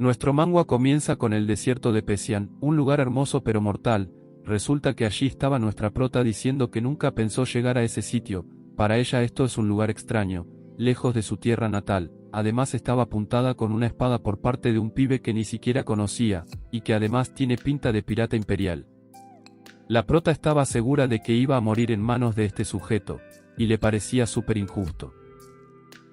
Nuestro manga comienza con el desierto de Pesian, un lugar hermoso pero mortal. Resulta que allí estaba nuestra prota diciendo que nunca pensó llegar a ese sitio. Para ella esto es un lugar extraño, lejos de su tierra natal. Además estaba apuntada con una espada por parte de un pibe que ni siquiera conocía, y que además tiene pinta de pirata imperial. La prota estaba segura de que iba a morir en manos de este sujeto, y le parecía súper injusto.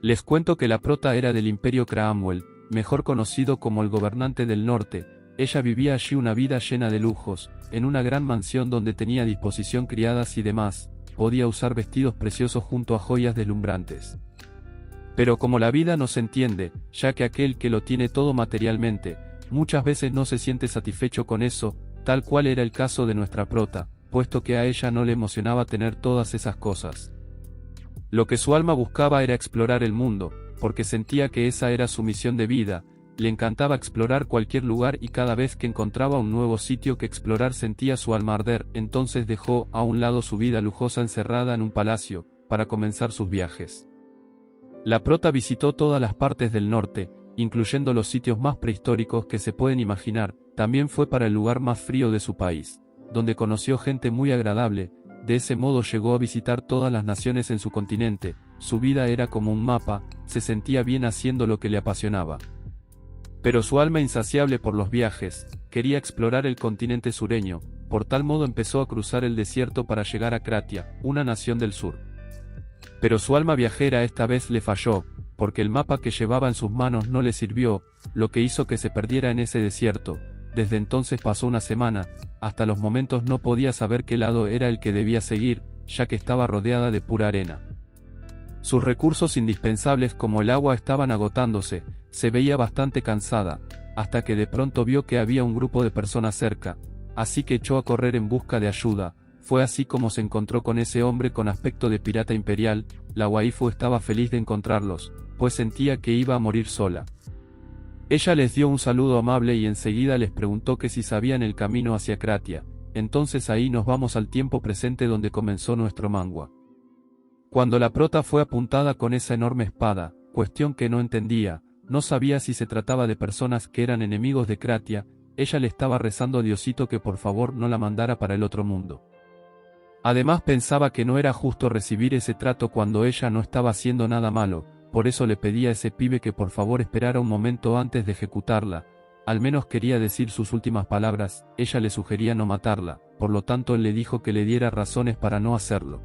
Les cuento que la prota era del Imperio Craamwell, mejor conocido como el gobernante del norte. Ella vivía allí una vida llena de lujos, en una gran mansión donde tenía a disposición criadas y demás, podía usar vestidos preciosos junto a joyas deslumbrantes. Pero como la vida no se entiende, ya que aquel que lo tiene todo materialmente, muchas veces no se siente satisfecho con eso, tal cual era el caso de nuestra prota, puesto que a ella no le emocionaba tener todas esas cosas. Lo que su alma buscaba era explorar el mundo, porque sentía que esa era su misión de vida. Le encantaba explorar cualquier lugar y cada vez que encontraba un nuevo sitio que explorar sentía su alma arder. Entonces dejó a un lado su vida lujosa encerrada en un palacio, para comenzar sus viajes. La prota visitó todas las partes del norte, incluyendo los sitios más prehistóricos que se pueden imaginar. También fue para el lugar más frío de su país, donde conoció gente muy agradable. De ese modo llegó a visitar todas las naciones en su continente. Su vida era como un mapa, se sentía bien haciendo lo que le apasionaba. Pero su alma insaciable por los viajes, quería explorar el continente sureño, por tal modo empezó a cruzar el desierto para llegar a Kratia, una nación del sur. Pero su alma viajera esta vez le falló, porque el mapa que llevaba en sus manos no le sirvió, lo que hizo que se perdiera en ese desierto. Desde entonces pasó una semana, hasta los momentos no podía saber qué lado era el que debía seguir, ya que estaba rodeada de pura arena. Sus recursos indispensables como el agua estaban agotándose, se veía bastante cansada, hasta que de pronto vio que había un grupo de personas cerca, así que echó a correr en busca de ayuda. Fue así como se encontró con ese hombre con aspecto de pirata imperial. La waifu estaba feliz de encontrarlos, pues sentía que iba a morir sola. Ella les dio un saludo amable y enseguida les preguntó que si sabían el camino hacia Kratia. Entonces ahí nos vamos al tiempo presente donde comenzó nuestro manga. Cuando la prota fue apuntada con esa enorme espada, cuestión que no entendía, no sabía si se trataba de personas que eran enemigos de Kratia. Ella le estaba rezando a Diosito que por favor no la mandara para el otro mundo. Además pensaba que no era justo recibir ese trato cuando ella no estaba haciendo nada malo, por eso le pedía a ese pibe que por favor esperara un momento antes de ejecutarla. Al menos quería decir sus últimas palabras. Ella le sugería no matarla, por lo tanto él le dijo que le diera razones para no hacerlo.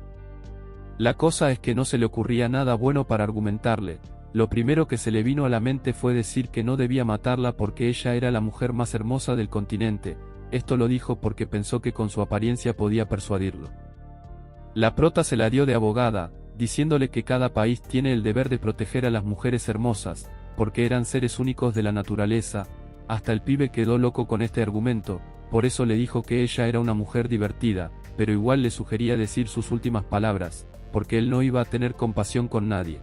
La cosa es que no se le ocurría nada bueno para argumentarle. Lo primero que se le vino a la mente fue decir que no debía matarla porque ella era la mujer más hermosa del continente. Esto lo dijo porque pensó que con su apariencia podía persuadirlo. La prota se la dio de abogada, diciéndole que cada país tiene el deber de proteger a las mujeres hermosas, porque eran seres únicos de la naturaleza. Hasta el pibe quedó loco con este argumento, por eso le dijo que ella era una mujer divertida, pero igual le sugería decir sus últimas palabras, porque él no iba a tener compasión con nadie.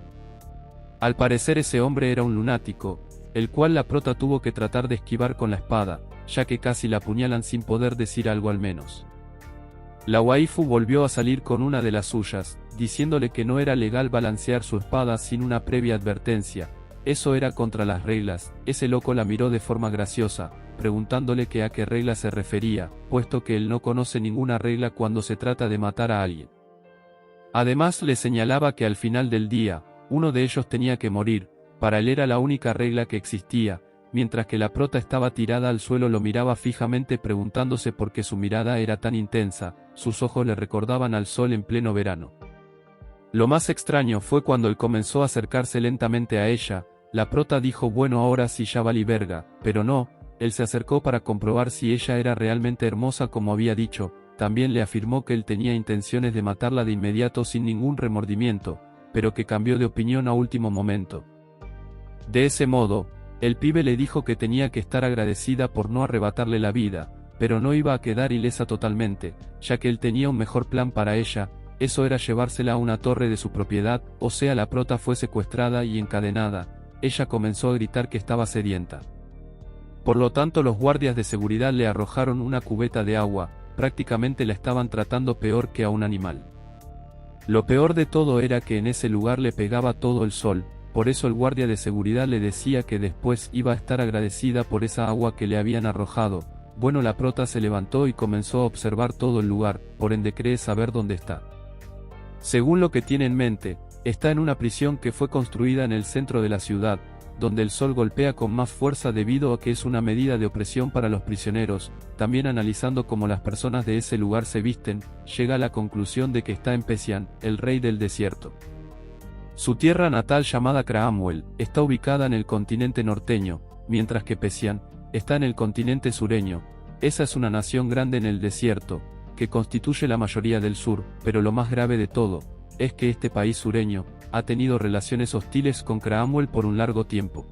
Al parecer ese hombre era un lunático, el cual la prota tuvo que tratar de esquivar con la espada, ya que casi la apuñalan sin poder decir algo al menos. La waifu volvió a salir con una de las suyas, diciéndole que no era legal balancear su espada sin una previa advertencia. Eso era contra las reglas. Ese loco la miró de forma graciosa, preguntándole que a qué regla se refería, puesto que él no conoce ninguna regla cuando se trata de matar a alguien. Además le señalaba que al final del día, uno de ellos tenía que morir. Para él era la única regla que existía. Mientras que la prota estaba tirada al suelo lo miraba fijamente preguntándose por qué su mirada era tan intensa. Sus ojos le recordaban al sol en pleno verano. Lo más extraño fue cuando él comenzó a acercarse lentamente a ella. La prota dijo bueno ahora sí ya valí verga, pero no, él se acercó para comprobar si ella era realmente hermosa como había dicho. También le afirmó que él tenía intenciones de matarla de inmediato sin ningún remordimiento, pero que cambió de opinión a último momento. De ese modo, el pibe le dijo que tenía que estar agradecida por no arrebatarle la vida, pero no iba a quedar ilesa totalmente, ya que él tenía un mejor plan para ella. Eso era llevársela a una torre de su propiedad, o sea la prota fue secuestrada y encadenada. Ella comenzó a gritar que estaba sedienta. Por lo tanto los guardias de seguridad le arrojaron una cubeta de agua, prácticamente la estaban tratando peor que a un animal. Lo peor de todo era que en ese lugar le pegaba todo el sol, por eso el guardia de seguridad le decía que después iba a estar agradecida por esa agua que le habían arrojado. Bueno, la prota se levantó y comenzó a observar todo el lugar, por ende cree saber dónde está. Según lo que tiene en mente, está en una prisión que fue construida en el centro de la ciudad, donde el sol golpea con más fuerza debido a que es una medida de opresión para los prisioneros. También analizando cómo las personas de ese lugar se visten, llega a la conclusión de que está en Pesián, el rey del desierto. Su tierra natal, llamada Craamwell, está ubicada en el continente norteño, mientras que Pesián está en el continente sureño. Esa es una nación grande en el desierto, que constituye la mayoría del sur, pero lo más grave de todo, es que este país sureño ha tenido relaciones hostiles con Craamwell por un largo tiempo.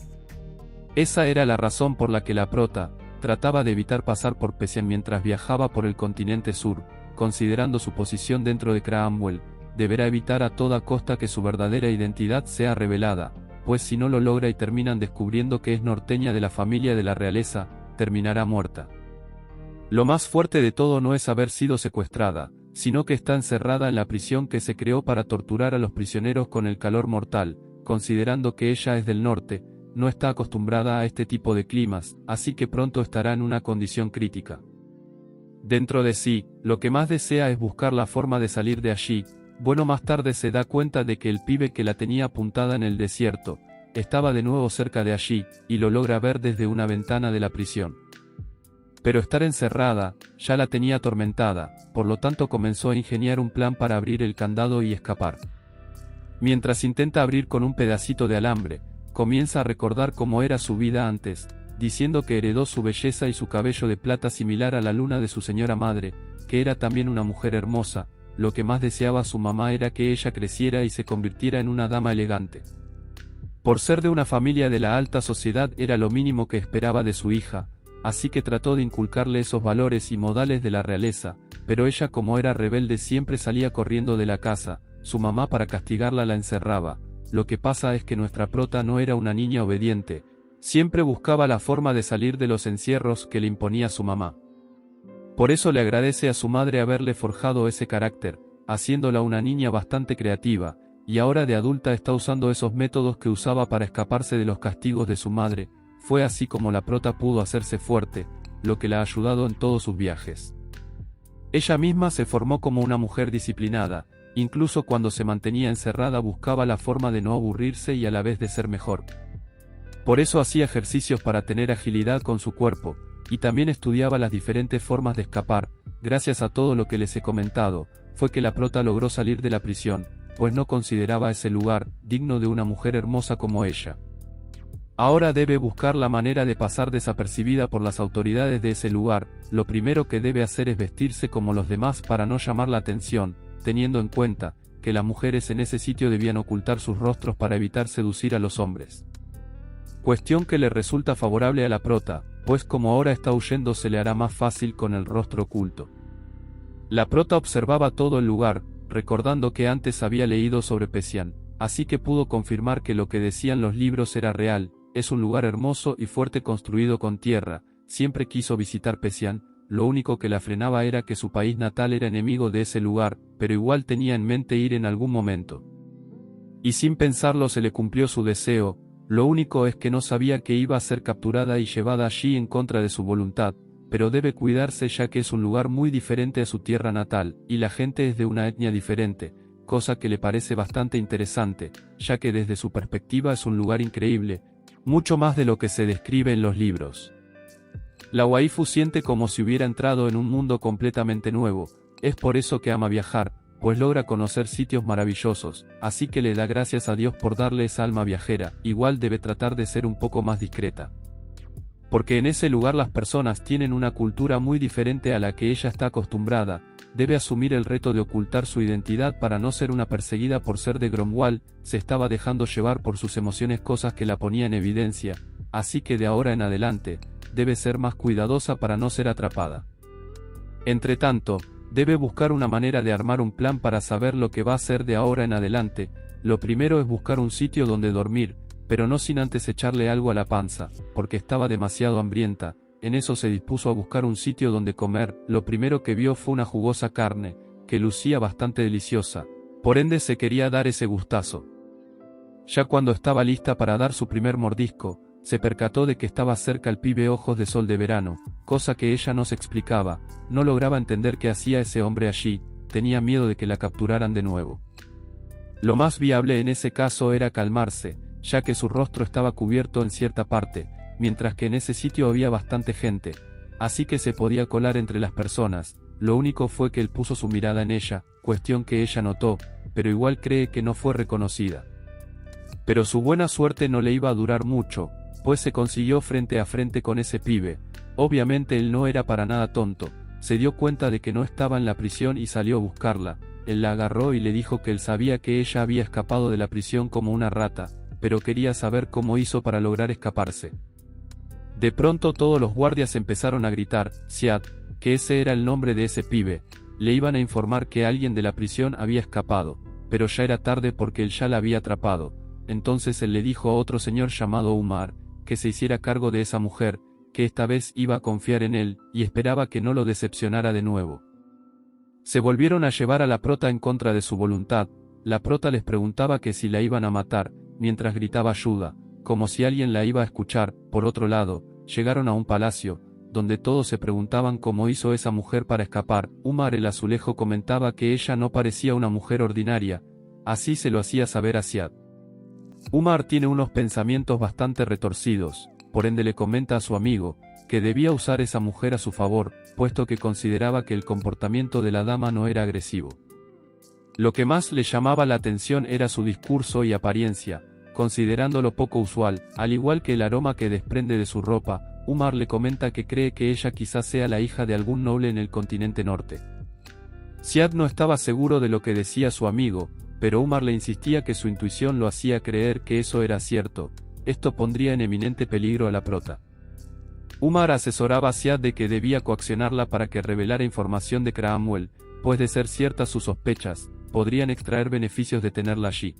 Esa era la razón por la que la prota trataba de evitar pasar por Pesián mientras viajaba por el continente sur. Considerando su posición dentro de Craamwell, deberá evitar a toda costa que su verdadera identidad sea revelada, pues si no lo logra y terminan descubriendo que es norteña de la familia de la realeza, terminará muerta. Lo más fuerte de todo no es haber sido secuestrada, sino que está encerrada en la prisión que se creó para torturar a los prisioneros con el calor mortal. Considerando que ella es del norte, no está acostumbrada a este tipo de climas, así que pronto estará en una condición crítica. Dentro de sí, lo que más desea es buscar la forma de salir de allí. Bueno, más tarde se da cuenta de que el pibe que la tenía apuntada en el desierto, estaba de nuevo cerca de allí, y lo logra ver desde una ventana de la prisión. Pero estar encerrada, ya la tenía atormentada, por lo tanto comenzó a ingeniar un plan para abrir el candado y escapar. Mientras intenta abrir con un pedacito de alambre, comienza a recordar cómo era su vida antes, diciendo que heredó su belleza y su cabello de plata similar a la luna de su señora madre, que era también una mujer hermosa. Lo que más deseaba su mamá era que ella creciera y se convirtiera en una dama elegante. Por ser de una familia de la alta sociedad era lo mínimo que esperaba de su hija, así que trató de inculcarle esos valores y modales de la realeza, pero ella, como era rebelde, siempre salía corriendo de la casa. Su mamá, para castigarla, la encerraba. Lo que pasa es que nuestra prota no era una niña obediente, siempre buscaba la forma de salir de los encierros que le imponía su mamá. Por eso le agradece a su madre haberle forjado ese carácter, haciéndola una niña bastante creativa, y ahora de adulta está usando esos métodos que usaba para escaparse de los castigos de su madre. Fue así como la prota pudo hacerse fuerte, lo que la ha ayudado en todos sus viajes. Ella misma se formó como una mujer disciplinada, incluso cuando se mantenía encerrada buscaba la forma de no aburrirse y a la vez de ser mejor. Por eso hacía ejercicios para tener agilidad con su cuerpo, y también estudiaba las diferentes formas de escapar. Gracias a todo lo que les he comentado, fue que la prota logró salir de la prisión, pues no consideraba ese lugar digno de una mujer hermosa como ella. Ahora debe buscar la manera de pasar desapercibida por las autoridades de ese lugar. Lo primero que debe hacer es vestirse como los demás para no llamar la atención, teniendo en cuenta que las mujeres en ese sitio debían ocultar sus rostros para evitar seducir a los hombres. Cuestión que le resulta favorable a la prota, pues como ahora está huyendo se le hará más fácil con el rostro oculto. La prota observaba todo el lugar, recordando que antes había leído sobre Pesián, así que pudo confirmar que lo que decían los libros era real. Es un lugar hermoso y fuerte construido con tierra. Siempre quiso visitar Pesián, lo único que la frenaba era que su país natal era enemigo de ese lugar, pero igual tenía en mente ir en algún momento. Y sin pensarlo se le cumplió su deseo. Lo único es que no sabía que iba a ser capturada y llevada allí en contra de su voluntad, pero debe cuidarse ya que es un lugar muy diferente a su tierra natal, y la gente es de una etnia diferente, cosa que le parece bastante interesante, ya que desde su perspectiva es un lugar increíble, mucho más de lo que se describe en los libros. La waifu siente como si hubiera entrado en un mundo completamente nuevo, es por eso que ama viajar, pues logra conocer sitios maravillosos, así que le da gracias a Dios por darle esa alma viajera. Igual debe tratar de ser un poco más discreta, porque en ese lugar las personas tienen una cultura muy diferente a la que ella está acostumbrada. Debe asumir el reto de ocultar su identidad para no ser una perseguida por ser de Gromwall. Se estaba dejando llevar por sus emociones, cosas que la ponía en evidencia, así que de ahora en adelante, debe ser más cuidadosa para no ser atrapada. Entretanto, debe buscar una manera de armar un plan para saber lo que va a hacer de ahora en adelante. Lo primero es buscar un sitio donde dormir, pero no sin antes echarle algo a la panza, porque estaba demasiado hambrienta. En eso se dispuso a buscar un sitio donde comer. Lo primero que vio fue una jugosa carne, que lucía bastante deliciosa, por ende se quería dar ese gustazo. Ya cuando estaba lista para dar su primer mordisco, se percató de que estaba cerca el pibe Ojos de Sol de Verano, cosa que ella no se explicaba, no lograba entender qué hacía ese hombre allí, tenía miedo de que la capturaran de nuevo. Lo más viable en ese caso era calmarse, ya que su rostro estaba cubierto en cierta parte, mientras que en ese sitio había bastante gente, así que se podía colar entre las personas. Lo único fue que él puso su mirada en ella, cuestión que ella notó, pero igual cree que no fue reconocida. Pero su buena suerte no le iba a durar mucho, pues se consiguió frente a frente con ese pibe. Obviamente él no era para nada tonto, se dio cuenta de que no estaba en la prisión y salió a buscarla. Él la agarró y le dijo que él sabía que ella había escapado de la prisión como una rata, pero quería saber cómo hizo para lograr escaparse. De pronto todos los guardias empezaron a gritar, Siad, que ese era el nombre de ese pibe. Le iban a informar que alguien de la prisión había escapado, pero ya era tarde porque él ya la había atrapado. Entonces él le dijo a otro señor llamado Umar, que se hiciera cargo de esa mujer, que esta vez iba a confiar en él, y esperaba que no lo decepcionara de nuevo. Se volvieron a llevar a la prota en contra de su voluntad. La prota les preguntaba que si la iban a matar, mientras gritaba ayuda, como si alguien la iba a escuchar. Por otro lado, llegaron a un palacio, donde todos se preguntaban cómo hizo esa mujer para escapar. Umar el Azulejo comentaba que ella no parecía una mujer ordinaria, así se lo hacía saber a Siad. Umar tiene unos pensamientos bastante retorcidos, por ende le comenta a su amigo, que debía usar esa mujer a su favor, puesto que consideraba que el comportamiento de la dama no era agresivo. Lo que más le llamaba la atención era su discurso y apariencia, considerándolo poco usual, al igual que el aroma que desprende de su ropa. Umar le comenta que cree que ella quizás sea la hija de algún noble en el continente norte. Siad no estaba seguro de lo que decía su amigo, pero Umar le insistía que su intuición lo hacía creer que eso era cierto. Esto pondría en eminente peligro a la prota. Umar asesoraba a Siad de que debía coaccionarla para que revelara información de Cromwell, pues de ser ciertas sus sospechas, podrían extraer beneficios de tenerla allí.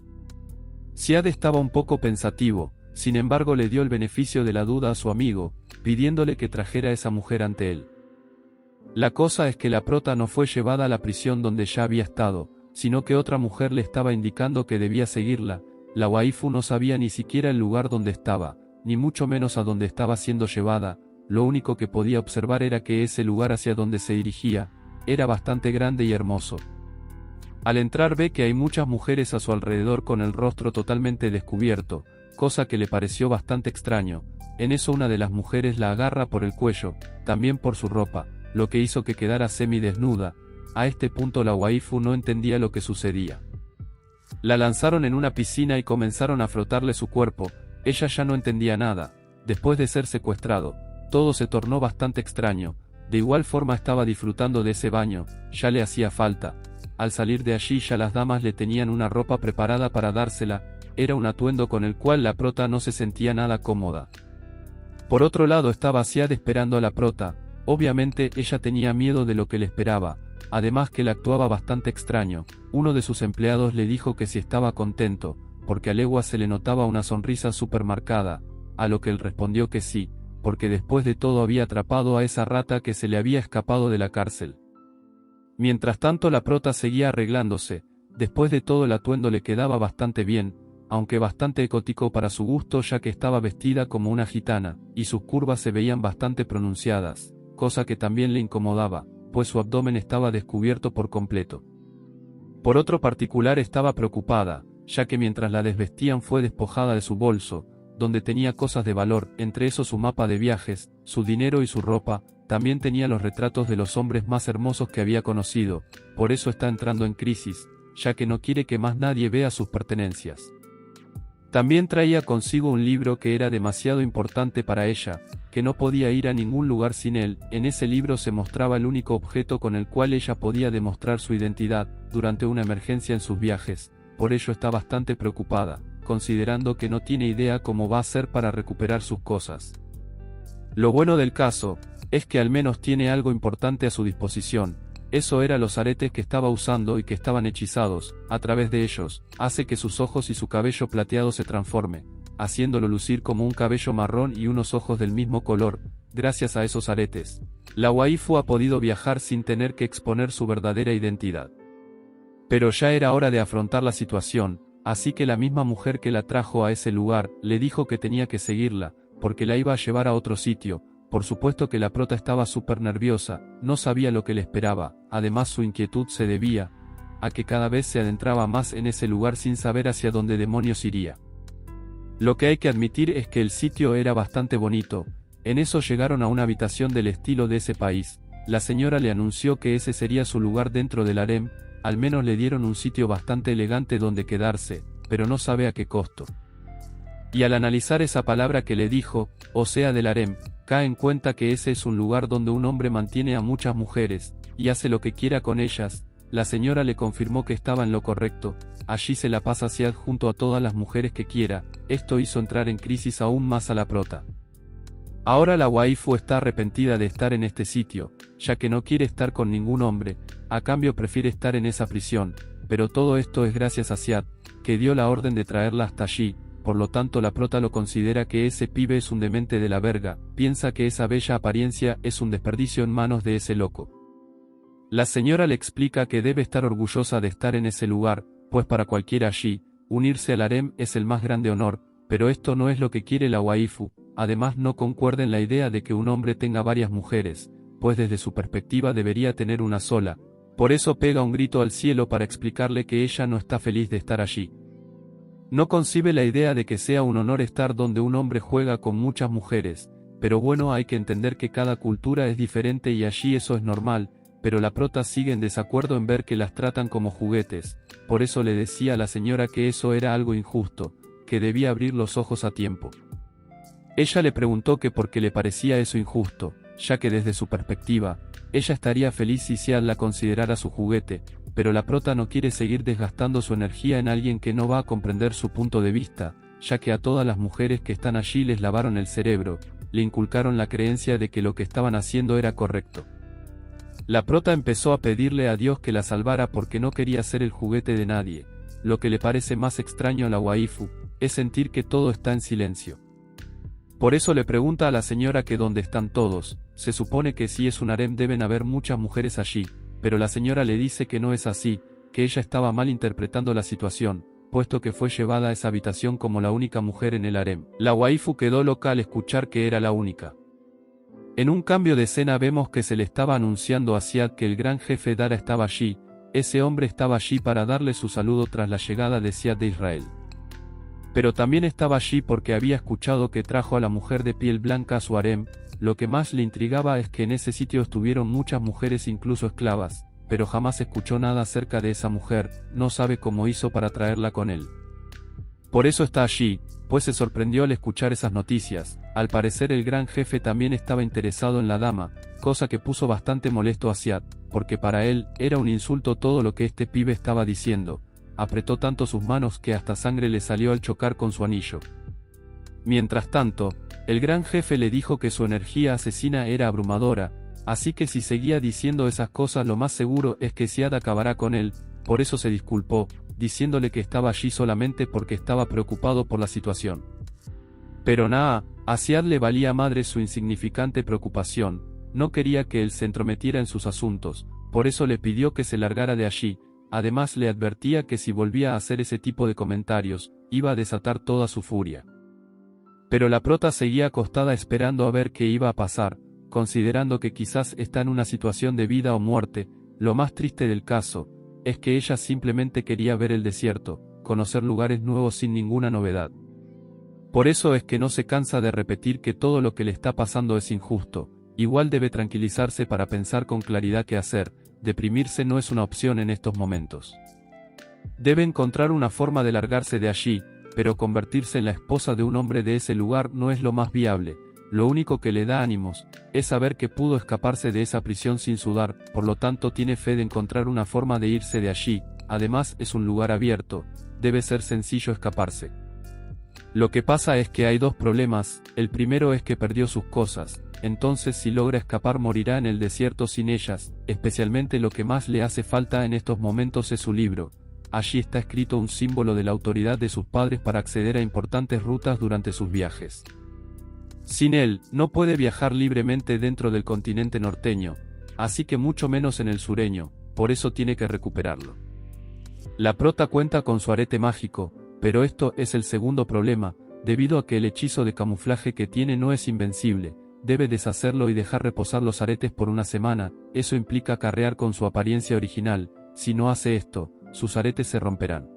Siad estaba un poco pensativo, sin embargo le dio el beneficio de la duda a su amigo, pidiéndole que trajera a esa mujer ante él. La cosa es que la prota no fue llevada a la prisión donde ya había estado, sino que otra mujer le estaba indicando que debía seguirla. La waifu no sabía ni siquiera el lugar donde estaba, ni mucho menos a dónde estaba siendo llevada. Lo único que podía observar era que ese lugar hacia donde se dirigía, era bastante grande y hermoso. Al entrar ve que hay muchas mujeres a su alrededor con el rostro totalmente descubierto, cosa que le pareció bastante extraño. En eso una de las mujeres la agarra por el cuello, también por su ropa, lo que hizo que quedara semidesnuda. A este punto la waifu no entendía lo que sucedía. La lanzaron en una piscina y comenzaron a frotarle su cuerpo. Ella ya no entendía nada. Después de ser secuestrado, todo se tornó bastante extraño. De igual forma estaba disfrutando de ese baño, ya le hacía falta. Al salir de allí ya las damas le tenían una ropa preparada para dársela. Era un atuendo con el cual la prota no se sentía nada cómoda. Por otro lado estaba Siad esperando a la prota. Obviamente ella tenía miedo de lo que le esperaba, además que él actuaba bastante extraño. Uno de sus empleados le dijo que si estaba contento, porque a legua se le notaba una sonrisa súper marcada, a lo que él respondió que sí, porque después de todo había atrapado a esa rata que se le había escapado de la cárcel. Mientras tanto la prota seguía arreglándose. Después de todo el atuendo le quedaba bastante bien, aunque bastante ecótico para su gusto, ya que estaba vestida como una gitana, y sus curvas se veían bastante pronunciadas, cosa que también le incomodaba, pues su abdomen estaba descubierto por completo. Por otro particular estaba preocupada, ya que mientras la desvestían fue despojada de su bolso, donde tenía cosas de valor, entre esos su mapa de viajes, su dinero y su ropa. También tenía los retratos de los hombres más hermosos que había conocido. Por eso está entrando en crisis, ya que no quiere que más nadie vea sus pertenencias. También traía consigo un libro que era demasiado importante para ella, que no podía ir a ningún lugar sin él. En ese libro se mostraba el único objeto con el cual ella podía demostrar su identidad durante una emergencia en sus viajes. Por ello está bastante preocupada, considerando que no tiene idea cómo va a hacer para recuperar sus cosas. Lo bueno del caso es que al menos tiene algo importante a su disposición. Eso era los aretes que estaba usando y que estaban hechizados. A través de ellos, hace que sus ojos y su cabello plateado se transforme, haciéndolo lucir como un cabello marrón y unos ojos del mismo color. Gracias a esos aretes, la waifu ha podido viajar sin tener que exponer su verdadera identidad. Pero ya era hora de afrontar la situación, así que la misma mujer que la trajo a ese lugar, le dijo que tenía que seguirla, porque la iba a llevar a otro sitio. Por supuesto que la prota estaba súper nerviosa, no sabía lo que le esperaba, además su inquietud se debía a que cada vez se adentraba más en ese lugar sin saber hacia dónde demonios iría. Lo que hay que admitir es que el sitio era bastante bonito. En eso llegaron a una habitación del estilo de ese país. La señora le anunció que ese sería su lugar dentro del harem, al menos le dieron un sitio bastante elegante donde quedarse, pero no sabe a qué costo. Y al analizar esa palabra que le dijo, o sea del harem, cae en cuenta que ese es un lugar donde un hombre mantiene a muchas mujeres, y hace lo que quiera con ellas. La señora le confirmó que estaba en lo correcto, allí se la pasa Ziad junto a todas las mujeres que quiera. Esto hizo entrar en crisis aún más a la prota. Ahora la waifu está arrepentida de estar en este sitio, ya que no quiere estar con ningún hombre, a cambio prefiere estar en esa prisión, pero todo esto es gracias a Ziad, que dio la orden de traerla hasta allí. Por lo tanto la prota lo considera que ese pibe es un demente de la verga, piensa que esa bella apariencia es un desperdicio en manos de ese loco. La señora le explica que debe estar orgullosa de estar en ese lugar, pues para cualquiera allí, unirse al harem es el más grande honor, pero esto no es lo que quiere la waifu. Además no concuerda en la idea de que un hombre tenga varias mujeres, pues desde su perspectiva debería tener una sola. Por eso pega un grito al cielo para explicarle que ella no está feliz de estar allí. No concibe la idea de que sea un honor estar donde un hombre juega con muchas mujeres, pero bueno, hay que entender que cada cultura es diferente y allí eso es normal, pero la prota sigue en desacuerdo en ver que las tratan como juguetes. Por eso le decía a la señora que eso era algo injusto, que debía abrir los ojos a tiempo. Ella le preguntó que por qué le parecía eso injusto, ya que desde su perspectiva, ella estaría feliz si Ziad la considerara su juguete, pero la prota no quiere seguir desgastando su energía en alguien que no va a comprender su punto de vista, ya que a todas las mujeres que están allí les lavaron el cerebro, le inculcaron la creencia de que lo que estaban haciendo era correcto. La prota empezó a pedirle a Dios que la salvara porque no quería ser el juguete de nadie. Lo que le parece más extraño a la waifu, es sentir que todo está en silencio. Por eso le pregunta a la señora que dónde están todos. Se supone que si es un harem deben haber muchas mujeres allí, pero la señora le dice que no es así, que ella estaba mal interpretando la situación, puesto que fue llevada a esa habitación como la única mujer en el harem. La waifu quedó loca al escuchar que era la única. En un cambio de escena vemos que se le estaba anunciando a Ziad que el gran jefe Dara estaba allí. Ese hombre estaba allí para darle su saludo tras la llegada de Ziad de Israel. Pero también estaba allí porque había escuchado que trajo a la mujer de piel blanca a su harem. Lo que más le intrigaba es que en ese sitio estuvieron muchas mujeres, incluso esclavas, pero jamás escuchó nada acerca de esa mujer, no sabe cómo hizo para traerla con él. Por eso está allí, pues se sorprendió al escuchar esas noticias. Al parecer el gran jefe también estaba interesado en la dama, cosa que puso bastante molesto a Ziad, porque para él era un insulto todo lo que este pibe estaba diciendo. Apretó tanto sus manos que hasta sangre le salió al chocar con su anillo. Mientras tanto, el gran jefe le dijo que su energía asesina era abrumadora, así que si seguía diciendo esas cosas lo más seguro es que Ziad acabará con él. Por eso se disculpó, diciéndole que estaba allí solamente porque estaba preocupado por la situación. Pero nada, a Ziad le valía madre su insignificante preocupación, no quería que él se entrometiera en sus asuntos, por eso le pidió que se largara de allí. Además le advertía que si volvía a hacer ese tipo de comentarios, iba a desatar toda su furia. Pero la prota seguía acostada esperando a ver qué iba a pasar, considerando que quizás está en una situación de vida o muerte. Lo más triste del caso, es que ella simplemente quería ver el desierto, conocer lugares nuevos sin ninguna novedad. Por eso es que no se cansa de repetir que todo lo que le está pasando es injusto. Igual debe tranquilizarse para pensar con claridad qué hacer. Deprimirse no es una opción en estos momentos. Debe encontrar una forma de largarse de allí, pero convertirse en la esposa de un hombre de ese lugar no es lo más viable. Lo único que le da ánimos, es saber que pudo escaparse de esa prisión sin sudar, por lo tanto tiene fe de encontrar una forma de irse de allí. Además es un lugar abierto, debe ser sencillo escaparse. Lo que pasa es que hay dos problemas. El primero es que perdió sus cosas. Entonces si logra escapar morirá en el desierto sin ellas. Especialmente lo que más le hace falta en estos momentos es su libro. Allí está escrito un símbolo de la autoridad de sus padres para acceder a importantes rutas durante sus viajes. Sin él, no puede viajar libremente dentro del continente norteño, así que mucho menos en el sureño, por eso tiene que recuperarlo. La prota cuenta con su arete mágico, pero esto es el segundo problema, debido a que el hechizo de camuflaje que tiene no es invencible, debe deshacerlo y dejar reposar los aretes por una semana, eso implica carrear con su apariencia original, si no hace esto, sus aretes se romperán.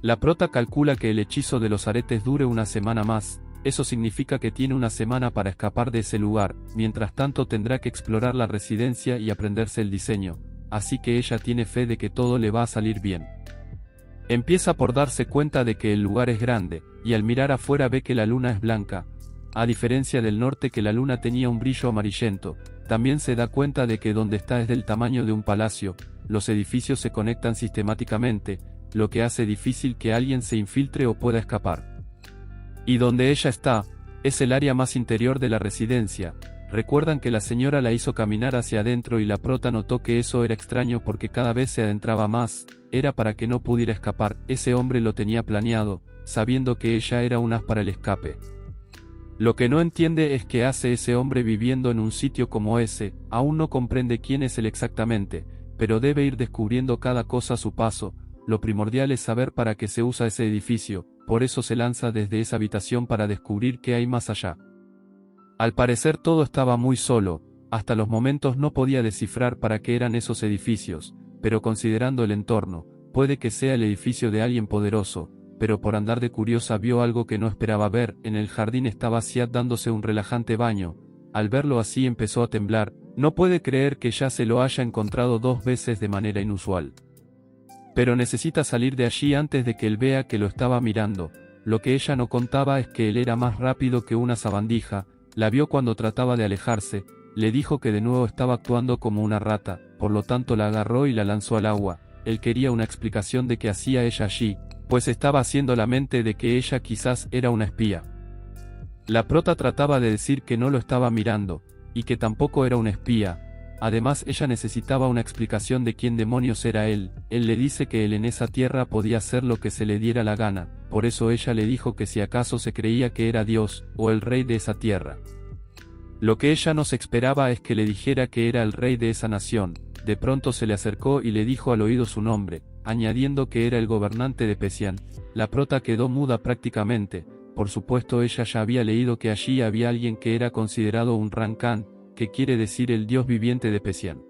La prota calcula que el hechizo de los aretes dure una semana más, eso significa que tiene una semana para escapar de ese lugar, mientras tanto tendrá que explorar la residencia y aprenderse el diseño, así que ella tiene fe de que todo le va a salir bien. Empieza por darse cuenta de que el lugar es grande, y al mirar afuera ve que la luna es blanca, a diferencia del norte que la luna tenía un brillo amarillento. También se da cuenta de que donde está es del tamaño de un palacio, los edificios se conectan sistemáticamente, lo que hace difícil que alguien se infiltre o pueda escapar. Y donde ella está, es el área más interior de la residencia. Recuerdan que la señora la hizo caminar hacia adentro y la prota notó que eso era extraño porque cada vez se adentraba más, era para que no pudiera escapar, ese hombre lo tenía planeado, sabiendo que ella era un as para el escape. Lo que no entiende es qué hace ese hombre viviendo en un sitio como ese, aún no comprende quién es él exactamente, pero debe ir descubriendo cada cosa a su paso, lo primordial es saber para qué se usa ese edificio, por eso se lanza desde esa habitación para descubrir qué hay más allá. Al parecer todo estaba muy solo, hasta los momentos no podía descifrar para qué eran esos edificios, pero considerando el entorno, puede que sea el edificio de alguien poderoso, pero por andar de curiosa vio algo que no esperaba ver. En el jardín estaba Siad dándose un relajante baño, al verlo así empezó a temblar, no puede creer que ya se lo haya encontrado 2 veces de manera inusual. Pero necesita salir de allí antes de que él vea que lo estaba mirando, lo que ella no contaba es que él era más rápido que una sabandija, la vio cuando trataba de alejarse, le dijo que de nuevo estaba actuando como una rata, por lo tanto la agarró y la lanzó al agua. Él quería una explicación de qué hacía ella allí, pues estaba haciendo la mente de que ella quizás era una espía. La prota trataba de decir que no lo estaba mirando, y que tampoco era una espía. Además ella necesitaba una explicación de quién demonios era él le dice que él en esa tierra podía hacer lo que se le diera la gana, por eso ella le dijo que si acaso se creía que era Dios, o el rey de esa tierra. Lo que ella no se esperaba es que le dijera que era el rey de esa nación, de pronto se le acercó y le dijo al oído su nombre, añadiendo que era el gobernante de Pesián. La prota quedó muda prácticamente, por supuesto ella ya había leído que allí había alguien que era considerado un Rankan, que quiere decir el dios viviente de Pesián.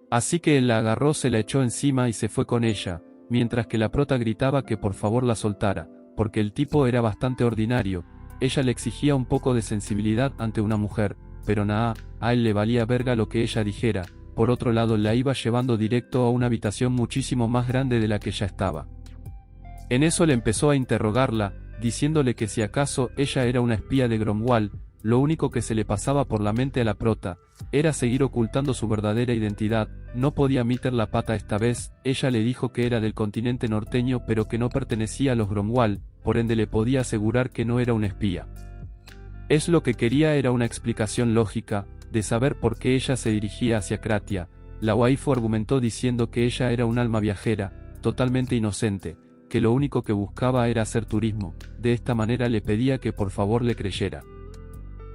Así que él la agarró, se la echó encima y se fue con ella, mientras que la prota gritaba que por favor la soltara, porque el tipo era bastante ordinario, ella le exigía un poco de sensibilidad ante una mujer, pero nada, a él le valía verga lo que ella dijera. Por otro lado la iba llevando directo a una habitación muchísimo más grande de la que ya estaba. En eso le empezó a interrogarla, diciéndole que si acaso ella era una espía de Gromwall. Lo único que se le pasaba por la mente a la prota, era seguir ocultando su verdadera identidad, no podía meter la pata esta vez. Ella le dijo que era del continente norteño pero que no pertenecía a los Gromwall, por ende le podía asegurar que no era una espía. Es lo que quería era una explicación lógica, de saber por qué ella se dirigía hacia Kratia. La waifu argumentó diciendo que ella era un alma viajera, totalmente inocente, que lo único que buscaba era hacer turismo, de esta manera le pedía que por favor le creyera.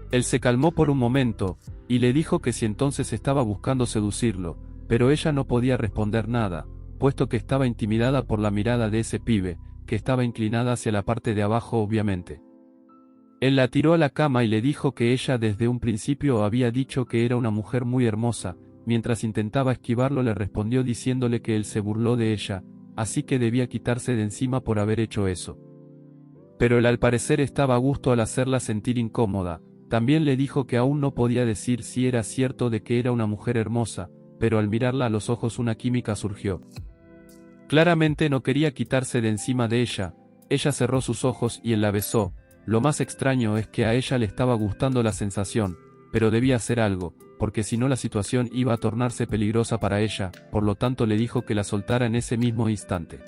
Él se calmó por un momento, y le dijo que si entonces estaba buscando seducirlo, pero ella no podía responder nada, puesto que estaba intimidada por la mirada de ese pibe, que estaba inclinada hacia la parte de abajo obviamente. Él la tiró a la cama y le dijo que ella desde un principio había dicho que era una mujer muy hermosa, mientras intentaba esquivarlo le respondió diciéndole que él se burló de ella, así que debía quitarse de encima por haber hecho eso. Pero él al parecer estaba a gusto al hacerla sentir incómoda. También le dijo que aún no podía decir si era cierto de que era una mujer hermosa, pero al mirarla a los ojos una química surgió. Claramente no quería quitarse de encima de ella cerró sus ojos y él la besó. Lo más extraño es que a ella le estaba gustando la sensación, pero debía hacer algo, porque si no la situación iba a tornarse peligrosa para ella, por lo tanto le dijo que la soltara en ese mismo instante.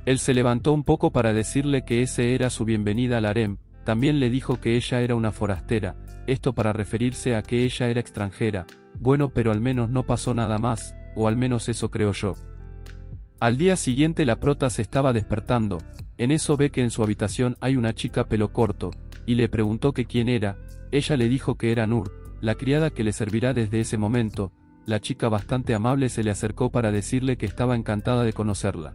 Él se levantó un poco para decirle que ese era su bienvenida al harem. También le dijo que ella era una forastera, esto para referirse a que ella era extranjera. Bueno, pero al menos no pasó nada más, o al menos eso creo yo. Al día siguiente la prota se estaba despertando, en eso ve que en su habitación hay una chica pelo corto, y le preguntó que quién era. Ella le dijo que era Nur, la criada que le servirá desde ese momento. la chica bastante amable se le acercó para decirle que estaba encantada de conocerla.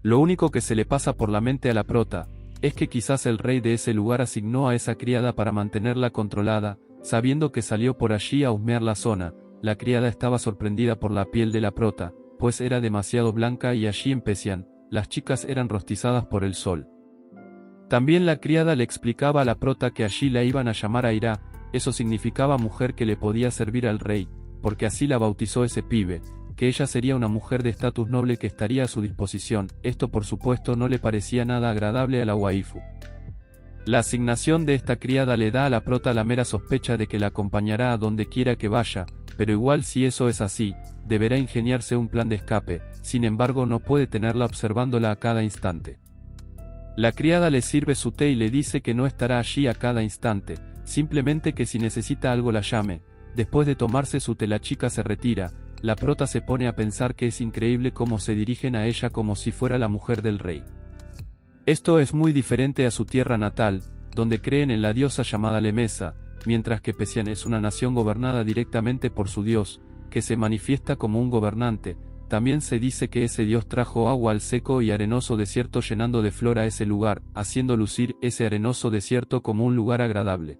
Lo único que se le pasa por la mente a la prota, es que quizás el rey de ese lugar asignó a esa criada para mantenerla controlada, sabiendo que salió por allí a husmear la zona. La criada estaba sorprendida por la piel de la prota, pues era demasiado blanca y allí en Pesián, las chicas eran rostizadas por el sol. También la criada le explicaba a la prota que allí la iban a llamar Aira, eso significaba mujer que le podía servir al rey, porque así la bautizó ese pibe, que ella sería una mujer de estatus noble que estaría a su disposición. Esto por supuesto no le parecía nada agradable a la waifu. La asignación de esta criada le da a la prota la mera sospecha de que la acompañará a donde quiera que vaya, pero igual si eso es así, deberá ingeniarse un plan de escape, sin embargo no puede tenerla observándola a cada instante. La criada le sirve su té y le dice que no estará allí a cada instante, simplemente que si necesita algo la llame. Después de tomarse su té la chica se retira. La prota se pone a pensar que es increíble cómo se dirigen a ella como si fuera la mujer del rey. Esto es muy diferente a su tierra natal, donde creen en la diosa llamada Lemesa, mientras que Pesián es una nación gobernada directamente por su dios, que se manifiesta como un gobernante. También se dice que ese dios trajo agua al seco y arenoso desierto llenando de flor a ese lugar, haciendo lucir ese arenoso desierto como un lugar agradable.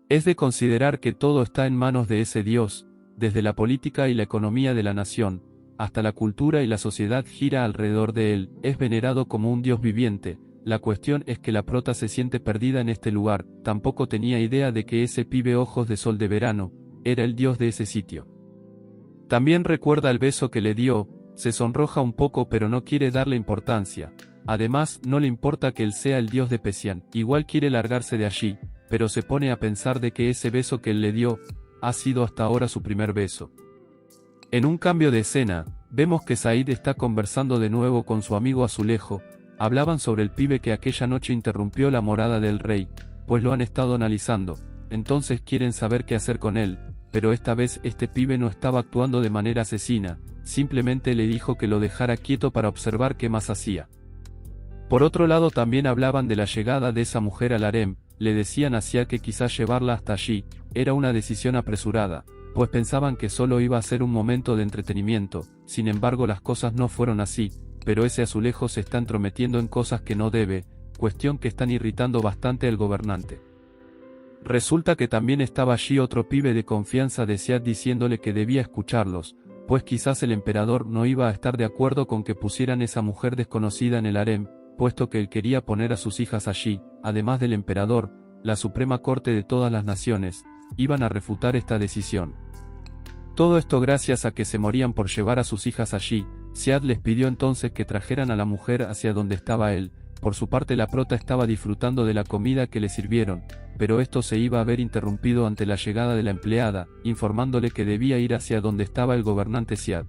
Es de considerar que todo está en manos de ese dios, desde la política y la economía de la nación, hasta la cultura y la sociedad gira alrededor de él, es venerado como un dios viviente. La cuestión es que la prota se siente perdida en este lugar, tampoco tenía idea de que ese pibe ojos de sol de verano, era el dios de ese sitio. También recuerda el beso que le dio, se sonroja un poco pero no quiere darle importancia, además no le importa que él sea el dios de Pesián, igual quiere largarse de allí, pero se pone a pensar de que ese beso que él le dio, ha sido hasta ahora su primer beso. En un cambio de escena, vemos que Said está conversando de nuevo con su amigo Azulejo, hablaban sobre el pibe que aquella noche interrumpió la morada del rey, pues lo han estado analizando, entonces quieren saber qué hacer con él, pero esta vez este pibe no estaba actuando de manera asesina, simplemente le dijo que lo dejara quieto para observar qué más hacía. Por otro lado también hablaban de la llegada de esa mujer al harem, le decían a Siad que quizás llevarla hasta allí, era una decisión apresurada, pues pensaban que solo iba a ser un momento de entretenimiento. Sin embargo las cosas no fueron así, pero ese Azulejo se está entrometiendo en cosas que no debe, cuestión que están irritando bastante al gobernante. Resulta que también estaba allí otro pibe de confianza de Siad diciéndole que debía escucharlos, pues quizás el emperador no iba a estar de acuerdo con que pusieran esa mujer desconocida en el harem, puesto que él quería poner a sus hijas allí. Además del emperador, la Suprema Corte de todas las naciones, iban a refutar esta decisión. Todo esto gracias a que se morían por llevar a sus hijas allí. Siad les pidió entonces que trajeran a la mujer hacia donde estaba él. Por su parte la prota estaba disfrutando de la comida que le sirvieron, pero esto se iba a ver interrumpido ante la llegada de la empleada, informándole que debía ir hacia donde estaba el gobernante Siad.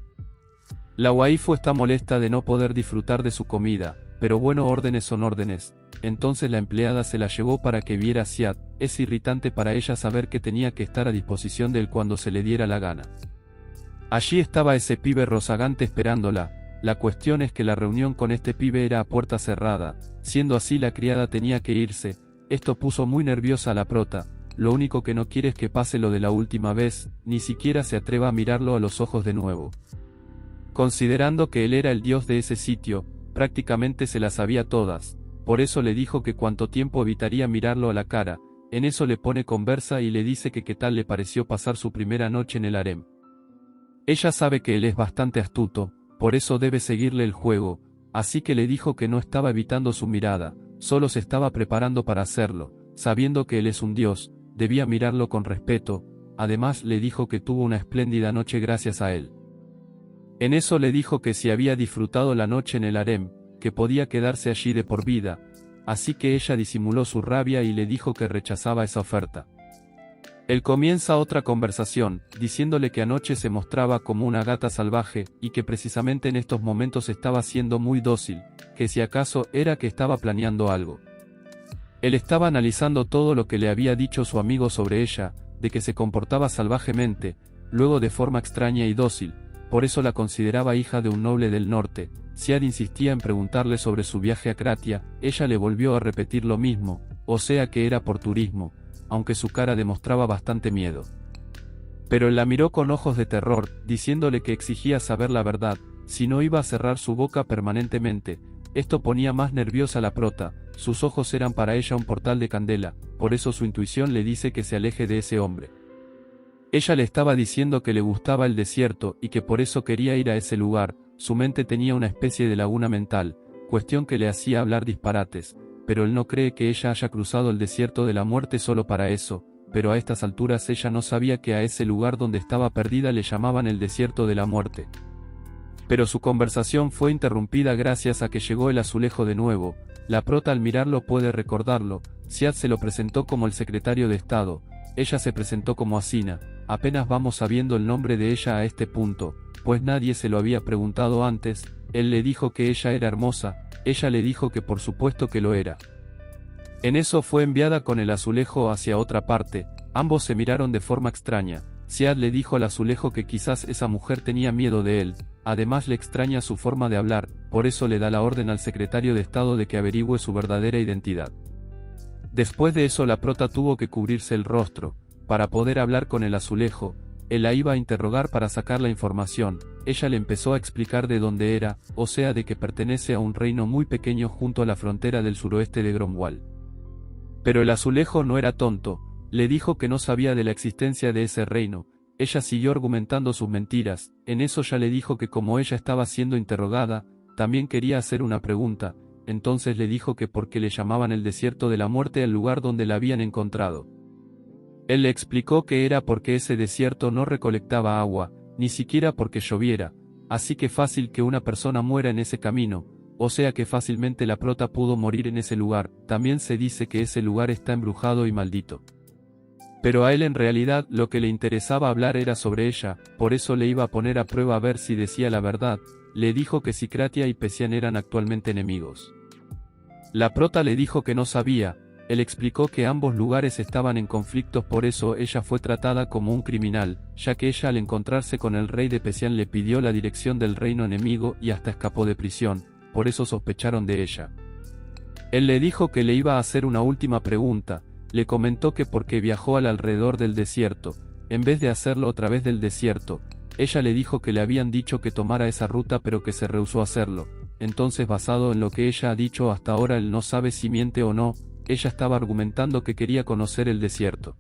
La waifu está molesta de no poder disfrutar de su comida, pero bueno, órdenes son órdenes. Entonces la empleada se la llevó para que viera a Siad. Es irritante para ella saber que tenía que estar a disposición de él cuando se le diera la gana. Allí estaba ese pibe rozagante esperándola. La cuestión es que la reunión con este pibe era a puerta cerrada, siendo así la criada tenía que irse. Esto puso muy nerviosa a la prota. Lo único que no quiere es que pase lo de la última vez, ni siquiera se atreva a mirarlo a los ojos de nuevo. Considerando que él era el dios de ese sitio, prácticamente se las sabía todas, por eso le dijo que cuánto tiempo evitaría mirarlo a la cara. En eso le pone conversa y le dice que qué tal le pareció pasar su primera noche en el harem. Ella sabe que él es bastante astuto, por eso debe seguirle el juego, así que le dijo que no estaba evitando su mirada, solo se estaba preparando para hacerlo, sabiendo que él es un dios, debía mirarlo con respeto. Además le dijo que tuvo una espléndida noche gracias a él. En eso le dijo que si había disfrutado la noche en el harem, que podía quedarse allí de por vida, así que ella disimuló su rabia y le dijo que rechazaba esa oferta. Él comienza otra conversación, diciéndole que anoche se mostraba como una gata salvaje, y que precisamente en estos momentos estaba siendo muy dócil, que si acaso era que estaba planeando algo. Él estaba analizando todo lo que le había dicho su amigo sobre ella, de que se comportaba salvajemente, luego de forma extraña y dócil, por eso la consideraba hija de un noble del norte. Siad insistía en preguntarle sobre su viaje a Kratia, ella le volvió a repetir lo mismo, o sea que era por turismo, aunque su cara demostraba bastante miedo. Pero él la miró con ojos de terror, diciéndole que exigía saber la verdad, si no iba a cerrar su boca permanentemente. Esto ponía más nerviosa a la prota, sus ojos eran para ella un portal de candela, por eso su intuición le dice que se aleje de ese hombre. Ella le estaba diciendo que le gustaba el desierto y que por eso quería ir a ese lugar, su mente tenía una especie de laguna mental, cuestión que le hacía hablar disparates, pero él no cree que ella haya cruzado el desierto de la muerte solo para eso, pero a estas alturas ella no sabía que a ese lugar donde estaba perdida le llamaban el desierto de la muerte. Pero su conversación fue interrumpida gracias a que llegó el azulejo de nuevo, la prota al mirarlo puede recordarlo, Siad se lo presentó como el secretario de Estado, ella se presentó como Asina, apenas vamos sabiendo el nombre de ella a este punto, pues nadie se lo había preguntado antes, él le dijo que ella era hermosa, ella le dijo que por supuesto que lo era. En eso fue enviada con el azulejo hacia otra parte, ambos se miraron de forma extraña, Siad le dijo al azulejo que quizás esa mujer tenía miedo de él, además le extraña su forma de hablar, por eso le da la orden al secretario de Estado de que averigüe su verdadera identidad. Después de eso la prota tuvo que cubrirse el rostro, para poder hablar con el azulejo, él la iba a interrogar para sacar la información, ella le empezó a explicar de dónde era, o sea de que pertenece a un reino muy pequeño junto a la frontera del suroeste de Gromwall. Pero el azulejo no era tonto, le dijo que no sabía de la existencia de ese reino, ella siguió argumentando sus mentiras, en eso ya le dijo que como ella estaba siendo interrogada, también quería hacer una pregunta, entonces le dijo que por qué le llamaban el desierto de la muerte al lugar donde la habían encontrado. Él le explicó que era porque ese desierto no recolectaba agua, ni siquiera porque lloviera, así que fácil que una persona muera en ese camino, o sea que fácilmente la prota pudo morir en ese lugar, también se dice que ese lugar está embrujado y maldito. Pero a él en realidad lo que le interesaba hablar era sobre ella, por eso le iba a poner a prueba a ver si decía la verdad, le dijo que Sicratia y Pesian eran actualmente enemigos. La prota le dijo que no sabía, él explicó que ambos lugares estaban en conflictos, por eso ella fue tratada como un criminal, ya que ella al encontrarse con el rey de Pesian le pidió la dirección del reino enemigo y hasta escapó de prisión, por eso sospecharon de ella. Él le dijo que le iba a hacer una última pregunta, le comentó que porque viajó al alrededor del desierto, en vez de hacerlo a través del desierto, ella le dijo que le habían dicho que tomara esa ruta pero que se rehusó a hacerlo, entonces basado en lo que ella ha dicho hasta ahora él no sabe si miente o no, ella estaba argumentando que quería conocer el desierto.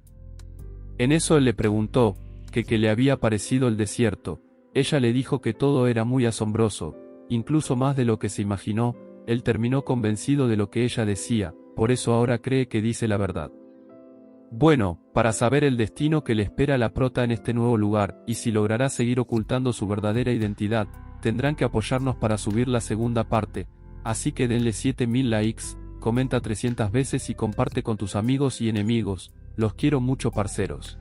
En eso él le preguntó, que qué le había parecido el desierto, ella le dijo que todo era muy asombroso, incluso más de lo que se imaginó, él terminó convencido de lo que ella decía, por eso ahora cree que dice la verdad. Bueno, para saber el destino que le espera a la prota en este nuevo lugar, y si logrará seguir ocultando su verdadera identidad, tendrán que apoyarnos para subir la segunda parte, así que denle 7000 likes, comenta 300 veces y comparte con tus amigos y enemigos, los quiero mucho parceros.